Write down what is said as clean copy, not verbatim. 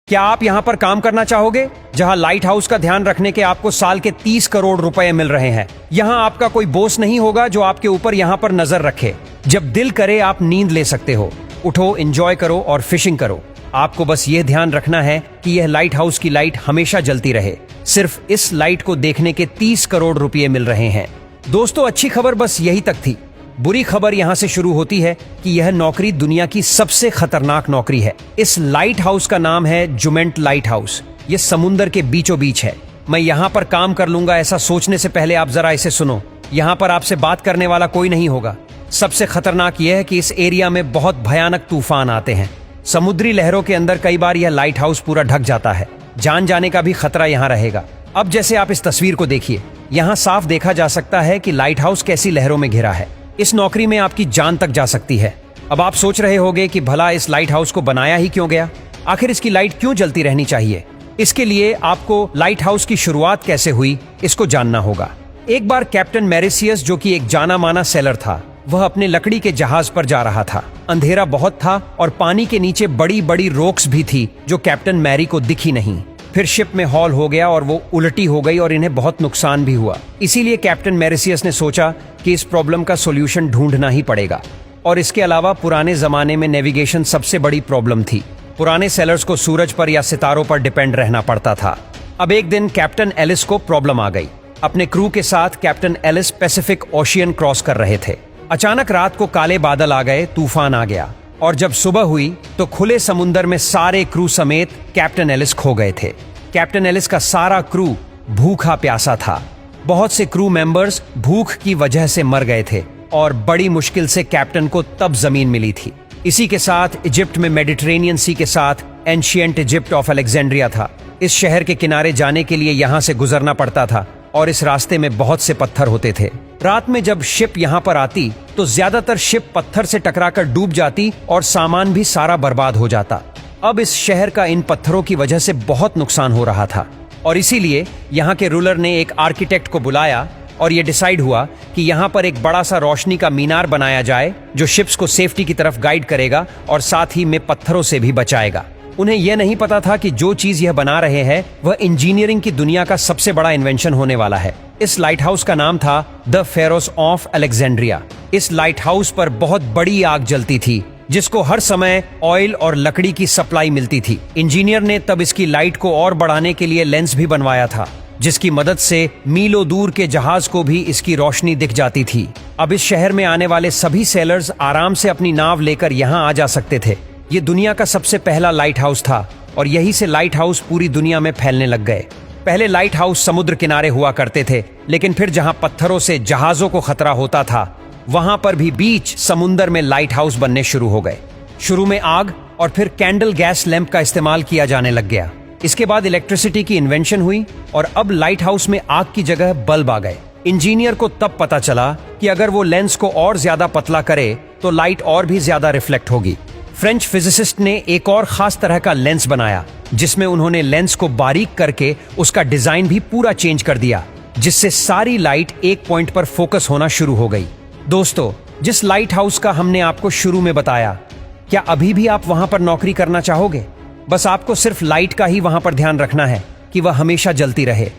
क्या आप यहाँ पर काम करना चाहोगे, जहाँ लाइट हाउस का ध्यान रखने के आपको साल के 30 करोड़ रुपए मिल रहे हैं? यहाँ आपका कोई बॉस नहीं होगा जो आपके ऊपर यहाँ पर नजर रखे। जब दिल करे आप नींद ले सकते हो। उठो, एंजॉय करो और फिशिंग करो। आपको बस ये ध्यान रखना है कि यह लाइट हाउस की लाइट हमेशा जलती रहे। सिर्फ इस लाइट को देखने के 30 करोड़ रुपए मिल रहे हैं। दोस्तों, अच्छी खबर बस यही तक थी। बुरी खबर यहाँ से शुरू होती है कि यह नौकरी दुनिया की सबसे खतरनाक नौकरी है। इस लाइट हाउस का नाम है जुमेंट लाइट हाउस। ये समुंदर के बीचों बीच है। मैं यहाँ पर काम कर लूंगा ऐसा सोचने से पहले आप जरा इसे सुनो। यहाँ पर आपसे बात करने वाला कोई नहीं होगा। सबसे खतरनाक यह है कि इस एरिया में बहुत भयानक तूफान आते हैं। समुद्री लहरों के अंदर कई बार यह लाइट हाउस पूरा ढक जाता है। जान जाने का भी खतरा यहाँ रहेगा। अब जैसे आप इस तस्वीर को देखिए, यहाँ साफ देखा जा सकता है कि लाइट हाउस कैसी लहरों में घिरा है। इस नौकरी में आपकी जान तक जा सकती है। अब आप सोच रहे होंगे कि भला इस लाइट हाउस को बनाया ही क्यों गया, आखिर इसकी लाइट क्यों जलती रहनी चाहिए। इसके लिए आपको लाइट हाउस की शुरुआत कैसे हुई इसको जानना होगा। एक बार कैप्टन मैरिसियस, जो कि एक जाना माना सेलर था, वह अपने लकड़ी के जहाज पर जा रहा था। अंधेरा बहुत था और पानी के नीचे बड़ी बड़ी रोक्स भी थी जो कैप्टन मैरी को दिखी नहीं। फिर शिप में हॉल हो गया और वो उल्टी हो गई और इन्हें बहुत नुकसान भी हुआ। इसीलिए कैप्टन मैरिसियस ने सोचा कि इस प्रॉब्लम का सॉल्यूशन ढूंढना ही पड़ेगा। और इसके अलावा पुराने जमाने में नेविगेशन सबसे बड़ी प्रॉब्लम थी। पुराने सेलर्स को सूरज पर या सितारों पर डिपेंड रहना पड़ता था। अब एक दिन कैप्टन एलिस को प्रॉब्लम आ गई। अपने क्रू के साथ captain Alice Pacific Ocean cross कर रहे थे। अचानक रात को काले बादल आ गए, तूफान आ गया और जब सुबह हुई तो खुले समुंदर में सारे क्रू समेत कैप्टन एलिस खो गए थे। कैप्टन एलिस का सारा क्रू भूखा प्यासा था। बहुत से क्रू मेंबर्स भूख की वजह से मर गए थे और बड़ी मुश्किल से कैप्टन को तब जमीन मिली थी। इसी के साथ इजिप्ट में मेडिटेरेनियन सी के साथ एंशिएंट इजिप्ट ऑफ अलेक्जेंड्रिया था। इस शहर के किनारे जाने के लिए यहाँ से गुजरना पड़ता था और इस रास्ते में बहुत से पत्थर होते थे। रात में जब शिप यहाँ पर आती तो ज्यादातर शिप पत्थर से टकराकर डूब जाती और सामान भी सारा बर्बाद हो जाता। अब इस शहर का इन पत्थरों की वजह से बहुत नुकसान हो रहा था और इसीलिए यहाँ के रूलर ने एक आर्किटेक्ट को बुलाया और ये डिसाइड हुआ कि यहाँ पर एक बड़ा सा रोशनी का मीनार बनाया जाए जो शिप्स को सेफ्टी की तरफ गाइड करेगा और साथ ही में पत्थरों से भी बचाएगा। उन्हें यह नहीं पता था कि जो चीज यह बना रहे हैं वह इंजीनियरिंग की दुनिया का सबसे बड़ा इन्वेंशन होने वाला है। इस लाइट हाउस का नाम था द फेरोस ऑफ अलेक्जेंड्रिया। इस लाइट हाउस पर बहुत बड़ी आग जलती थी जिसको हर समय ऑयल और लकड़ी की सप्लाई मिलती थी। इंजीनियर ने तब इसकी लाइट को और बढ़ाने के लिए लेंस भी बनवाया था जिसकी मदद से मीलों दूर के जहाज को भी इसकी रोशनी दिख जाती थी। अब इस शहर में आने वाले सभी सेलर्स आराम से अपनी नाव लेकर यहाँ आ जा सकते थे। ये दुनिया का सबसे पहला लाइट हाउस था और यहीं से लाइट हाउस पूरी दुनिया में फैलने लग गए। पहले लाइट हाउस समुद्र किनारे हुआ करते थे, लेकिन फिर जहां पत्थरों से जहाजों को खतरा होता था वहां पर भी बीच समुद्र में लाइट हाउस बनने शुरू हो गए। शुरू में आग और फिर कैंडल गैस लैंप का इस्तेमाल किया जाने लग गया। इसके बाद इलेक्ट्रिसिटी की इन्वेंशन हुई और अब लाइट हाउस में आग की जगह बल्ब आ गए। इंजीनियर को तब पता चला कि अगर वो लेंस को और ज्यादा पतला करे तो लाइट और भी ज्यादा रिफ्लेक्ट होगी। फ्रेंच फिजिसिस्ट ने एक और खास तरह का लेंस बनाया जिसमें उन्होंने लेंस को बारीक करके उसका डिजाइन भी पूरा चेंज कर दिया, जिससे सारी लाइट एक पॉइंट पर फोकस होना शुरू हो गई। दोस्तों, जिस लाइट हाउस का हमने आपको शुरू में बताया, क्या अभी भी आप वहां पर नौकरी करना चाहोगे? बस आपको सिर्फ लाइट का ही वहां पर ध्यान रखना है कि वह हमेशा जलती रहे।